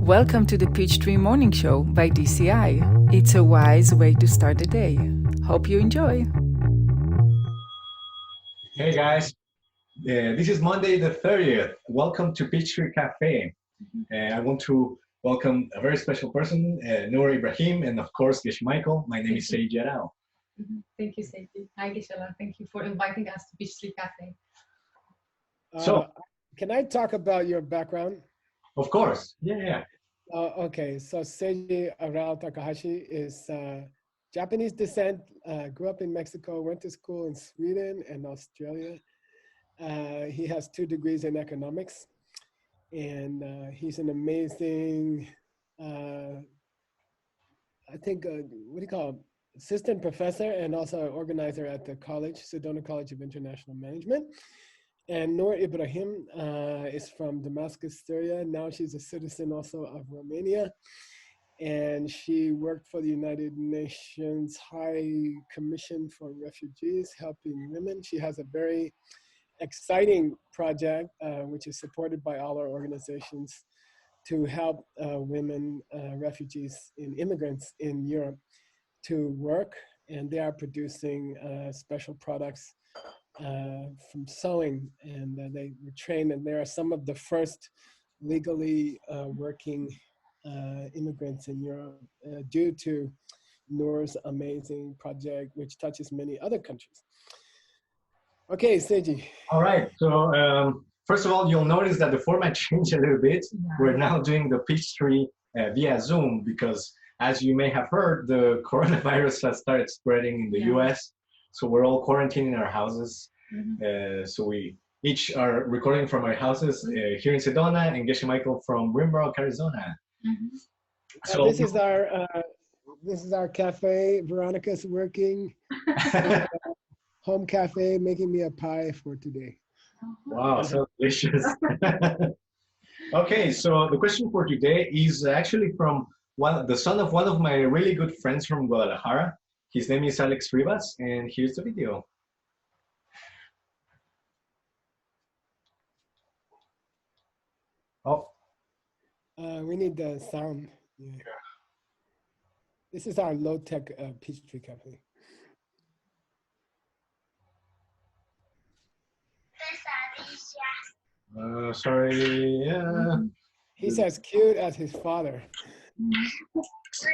Welcome to the Peachtree Morning Show by DCI. It's a wise way to start the day. Hope you enjoy. Hey guys, this is Monday the 30th. Welcome to Peachtree Cafe. I want to welcome a very special person, Noor Ibrahim, and of course, Gish Michael. My name is Seiji Arao. Thank you, Seiji. Hi, Gisela. Thank you for inviting us to Peachtree Cafe. Can I talk about your background? Of course, yeah. Okay, so Seiji Arao Takahashi is Japanese descent, grew up in Mexico, went to school in Sweden and Australia. He has 2 degrees in economics, and he's an amazing, what do you call him? Assistant professor and also an organizer at the college, Sedona College of International Management. And Noor Ibrahim is from Damascus, Syria. Now she's a citizen also of Romania. And she worked for the United Nations High Commission for Refugees, helping women. She has a very exciting project, which is supported by all our organizations, to help women, refugees and immigrants in Europe to work. And they are producing special products from sewing, and they were trained, and they are some of the first legally working immigrants in Europe due to Noor's amazing project, which touches many other countries. Okay, Seiji. All right, so first of all, you'll notice that the format changed a little bit. Yeah. We're now doing the Peachtree via Zoom because, as you may have heard, the coronavirus has started spreading in the US. So we're all quarantining in our houses. So we each are recording from our houses here in Sedona, and Geshe Michael from Rimrock, Arizona. So this is our cafe. Veronica's working home cafe, making me a pie for today. Wow, so delicious. Okay, so the question for today is actually from the son of one of my really good friends from Guadalajara. His name is Alex Rivas, and here's the video. Oh. We need the sound. Yeah. This is our low-tech Peachtree Cafe. Sorry, yeah. He's as cute as his father. Hola, soy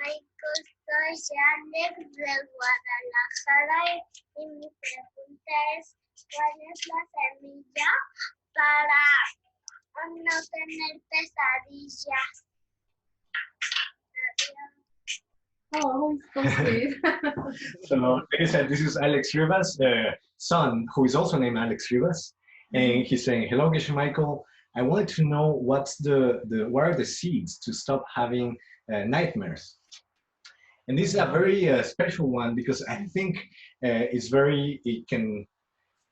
Michael, soy Alex de Guadalajara y mi pregunta es, ¿cuál es la semilla para no tener pesadillas? Oh, so sweet. So, like I said, this is Alex Rivas' son, who is also named Alex Rivas. And he's saying, hello, Geshe Michael. I wanted to know what are the seeds to stop having nightmares? And this is a very special one because I think it can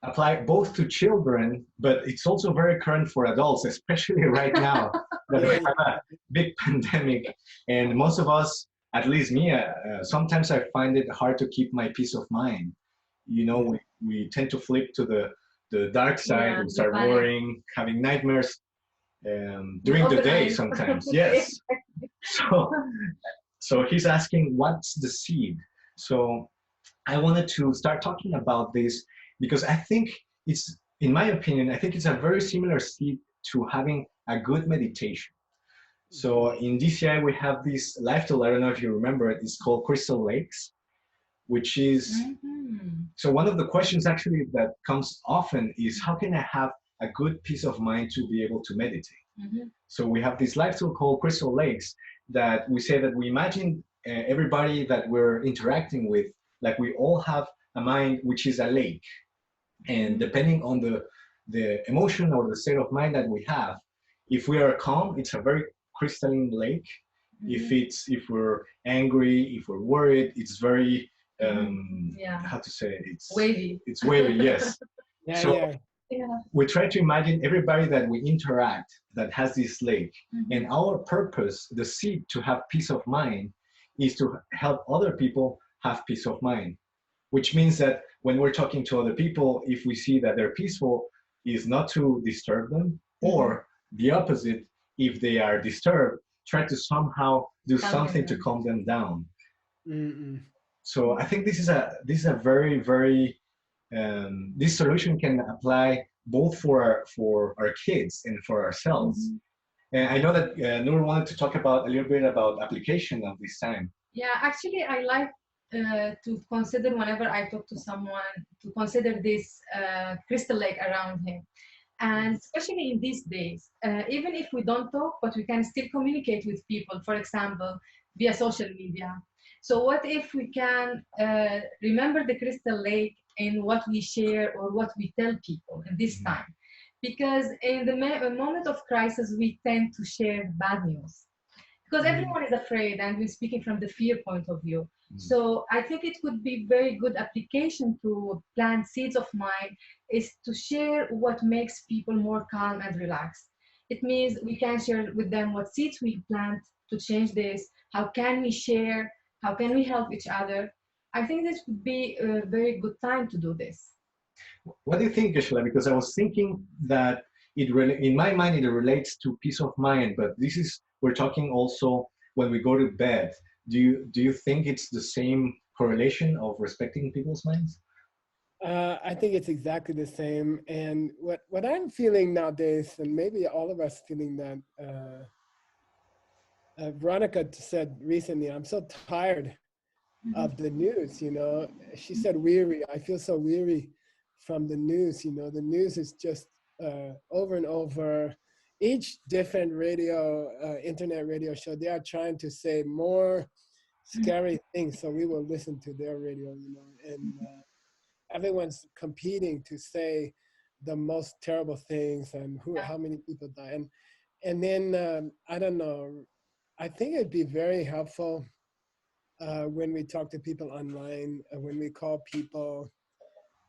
apply both to children, but it's also very current for adults, especially right now that we have a big pandemic. And most of us, at least me, sometimes I find it hard to keep my peace of mind. You know, we tend to flip to the dark side and start worrying, having nightmares during the day sometimes. Yes. So he's asking, what's the seed? So I wanted to start talking about this because I think it's, in my opinion, I think it's a very similar seed to having a good meditation. So in DCI, we have this life tool, I don't know if you remember it, it's called Crystal Lakes, which is, so one of the questions actually that comes often is, how can I have a good peace of mind to be able to meditate? So we have this life tool called Crystal Lakes that we say that we imagine everybody that we're interacting with, like we all have a mind which is a lake. And depending on the emotion or the state of mind that we have, if we are calm, it's a very crystalline lake. If we're angry, if we're worried, it's very how to say it? It's wavy. It's wavy, yes. We try to imagine everybody that we interact that has this lake, and our purpose, the seed to have peace of mind, is to help other people have peace of mind, which means that when we're talking to other people, if we see that they're peaceful, is not to disturb them, or the opposite if they are disturbed, try to somehow do Calm something to them. calm them down. Mm-mm. So I think this is a very very this solution can apply both for our kids and for ourselves. And I know that Noor wanted to talk about a little bit about application of this time. Yeah, actually, I like to consider whenever I talk to someone to consider this crystal lake around him. And especially in these days, even if we don't talk, but we can still communicate with people, for example, via social media. So, what if we can remember the crystal lake in what we share or what we tell people in this Mhm. time? Because in the moment of crisis, we tend to share bad news because Mhm. everyone is afraid and we're speaking from the fear point of view. Mhm. So I think it could be very good application to plant seeds of mind is to share what makes people more calm and relaxed. It means we can share with them what seeds we plant to change this. How can we share? How can we help each other? I think this would be a very good time to do this. What do you think, Gisela? Because I was thinking that in my mind it relates to peace of mind, but this is we're talking also when we go to bed. Do you think it's the same correlation of respecting people's minds? I think it's exactly the same. And what I'm feeling nowadays, and maybe all of us feeling that, Veronica said recently, I'm so tired Mhm. of the news, you know. She said weary. I feel so weary from the news, you know. The news is just over and over. Each different radio, internet radio show, they are trying to say more scary things, so we will listen to their radio, you know. And everyone's competing to say the most terrible things and how many people die. And then I don't know. I think it'd be very helpful when we talk to people online, when we call people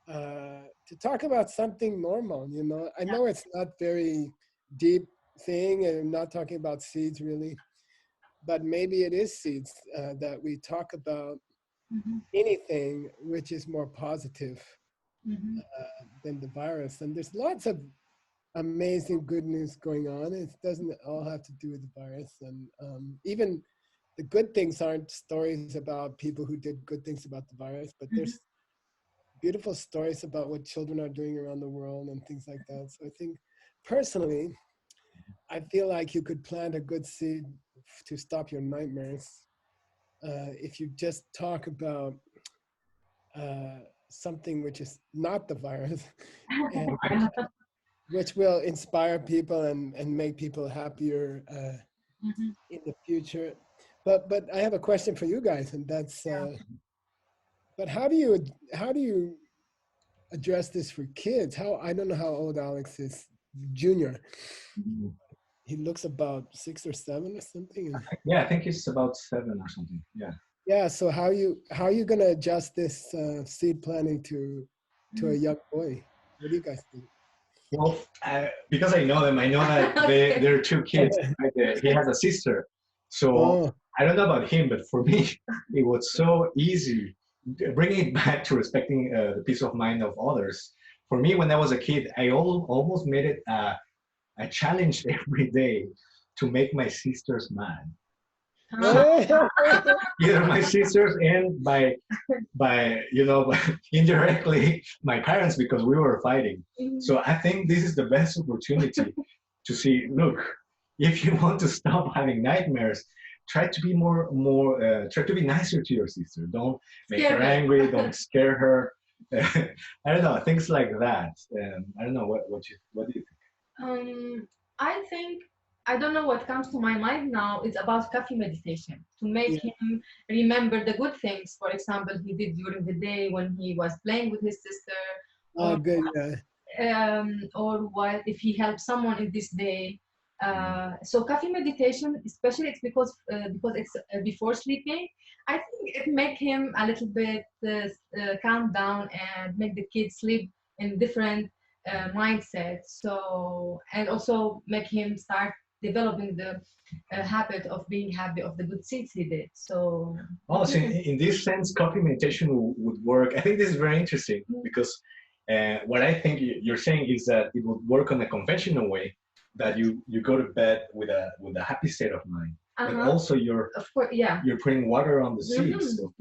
to talk about something normal. You know, I know it's not very deep thing, and I'm not talking about seeds really, but maybe it is seeds that we talk about Mhm. anything which is more positive Mhm. than the virus. And there's lots of amazing good news going on. It doesn't all have to do with the virus, and even the good things aren't stories about people who did good things about the virus, but Mhm. there's beautiful stories about what children are doing around the world and things like that. So I think personally, I feel like you could plant a good seed to stop your nightmares if you just talk about uh, something which is not the virus and which will inspire people and make people happier Mhm. in the future. But I have a question for you guys, and that's but how do you address this for kids? How I don't know how old Alex is, Junior. Mhm. He looks about 6 or 7 or something. And Yeah, I think it's about 7 or something. Yeah. yeah, so how are you gonna adjust this seed planting to a young boy? What do you guys think? Well, because I know them, I know that they're two kids. Right? He has a sister, so Oh, I don't know about him, but for me, it was so easy bringing it back to respecting the peace of mind of others. For me, when I was a kid, I almost made it a challenge every day to make my sisters mad. So either my sisters and by indirectly my parents because we were fighting. So I think this is the best opportunity to see. Look, if you want to stop having nightmares, try to be try to be nicer to your sister. Don't make Scare her her. angry. Don't scare her. I don't know things like that. I don't know what do you think? Um, I think I don't know what comes to my mind now. It's about coffee meditation to make yeah. him remember the good things. For example, he did during the day when he was playing with his sister, Oh, or good. Yeah. or what if he helped someone in this day. Mm. So coffee meditation, especially it's because it's before sleeping. I think it make him a little bit calm down and make the kids sleep in different mindset. So and also make him start developing the habit of being happy of the good things he did. So Oh, so in this sense, copy meditation would work. I think this is very interesting Mhm. because what I think you're saying is that it would work on a conventional way, that you go to bed with a happy state of mind, but also Of course, yeah. you're putting water on the seeds of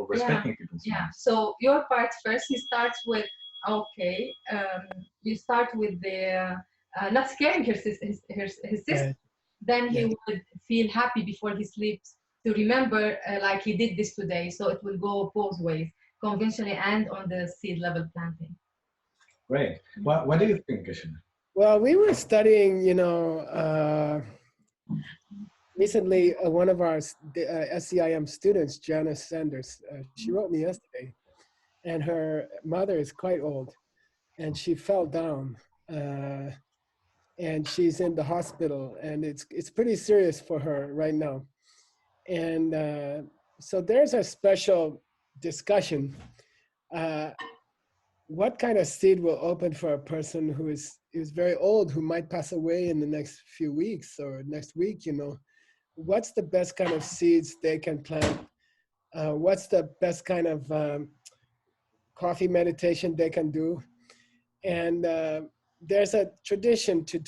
respecting people's Yeah. minds. So your part first, he starts with okay. You start with the not scaring his sister. Right. Then he Yeah. would feel happy before he sleeps to remember like he did this today. So it will go both ways, conventionally and on the seed level planting. Great. What do you think, Kashina? Well, we were studying, recently, one of our SCIM students, Janice Sanders, she wrote me yesterday, and her mother is quite old, and she fell down, and she's in the hospital, and it's pretty serious for her right now. And so there's a special discussion. What kind of seed will open for a person who is very old, who might pass away in the next few weeks or next week, what's the best kind of seeds they can plant? What's the best kind of coffee meditation they can do? And there's a tradition to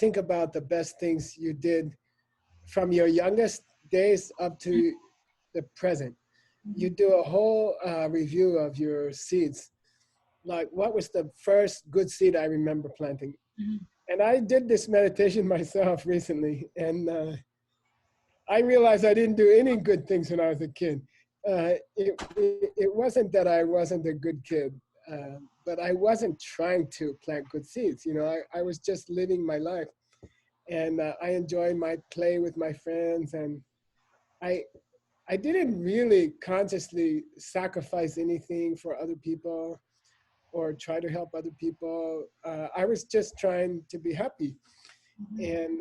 think about the best things you did from your youngest days up to the present. You do a whole review of your seeds. Like, what was the first good seed I remember planting? And I did this meditation myself recently, and I realized I didn't do any good things when I was a kid. It wasn't that I wasn't a good kid, but I wasn't trying to plant good seeds. I was just living my life, and I enjoyed my play with my friends, and I didn't really consciously sacrifice anything for other people or try to help other people. I was just trying to be happy. And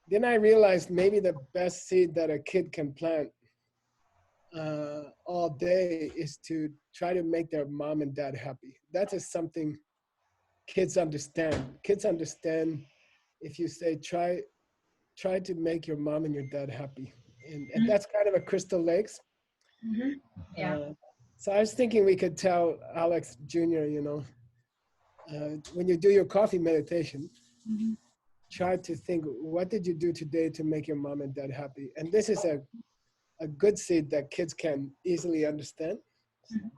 then I realized maybe the best seed that a kid can plant all day is to try to make their mom and dad happy. That is something kids understand. Kids understand if you say, try to make your mom and your dad happy. And that's kind of a Crystal Lakes. Yeah. So I was thinking we could tell Alex Jr., when you do your coffee meditation, try to think, what did you do today to make your mom and dad happy? And this is a good seed that kids can easily understand.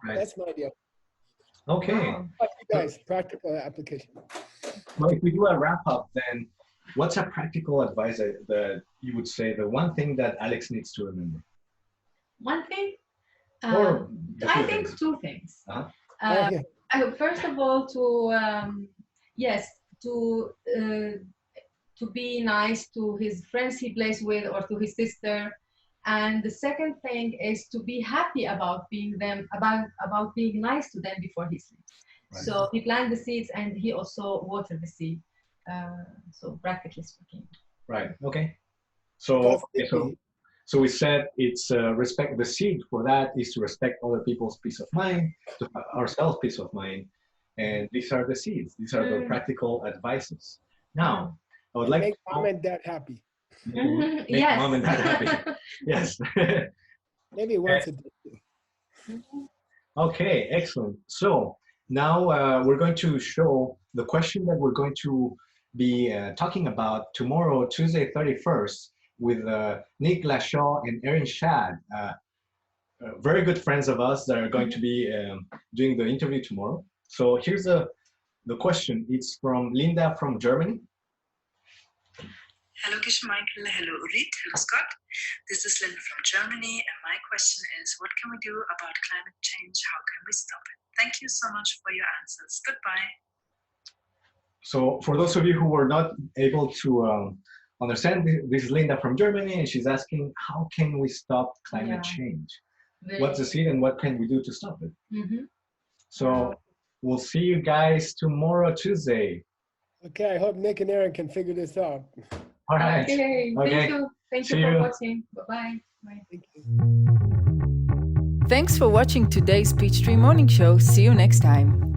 Right. That's my idea. Okay. But you guys, practical application. Well, if we do a wrap up, then what's a practical advice that you would say, the one thing that Alex needs to remember? One thing? Or I think two things. First of all, to be nice to his friends he plays with or to his sister. And the second thing is to be happy about being nice to them before he sleeps. Right. So he planted the seeds and he also watered the seed. So practically speaking. Right. Okay. So we said it's respect. The seed for that is to respect other people's peace of mind, to ourselves peace of mind, and these are the seeds. These are the practical advices. Now, I would like make to mom and dad happy. Make yes. mom and dad happy. Yes. Maybe once a day. Okay, excellent. So now we're going to show the question that we're going to be talking about tomorrow, Tuesday, 31st, with Nick Lashaw and Erin Shad, very good friends of us that are going to be doing the interview tomorrow. So here's the question. It's from Linda from Germany. Hello, Gish Michael. Hello, Urit. Hello, Scott. This is Linda from Germany, and my question is, what can we do about climate change? How can we stop it? Thank you so much for your answers. Goodbye. So for those of you who were not able to understand, this is Linda from Germany, and she's asking, how can we stop climate change? What's the seed and what can we do to stop it? So we'll see you guys tomorrow, Tuesday. Okay, I hope Nick and Erin can figure this out. All right. Okay. Thank you. Thank you for watching. Bye-bye. Bye. Thank you. Thanks for watching today's Peachtree Morning Show. See you next time.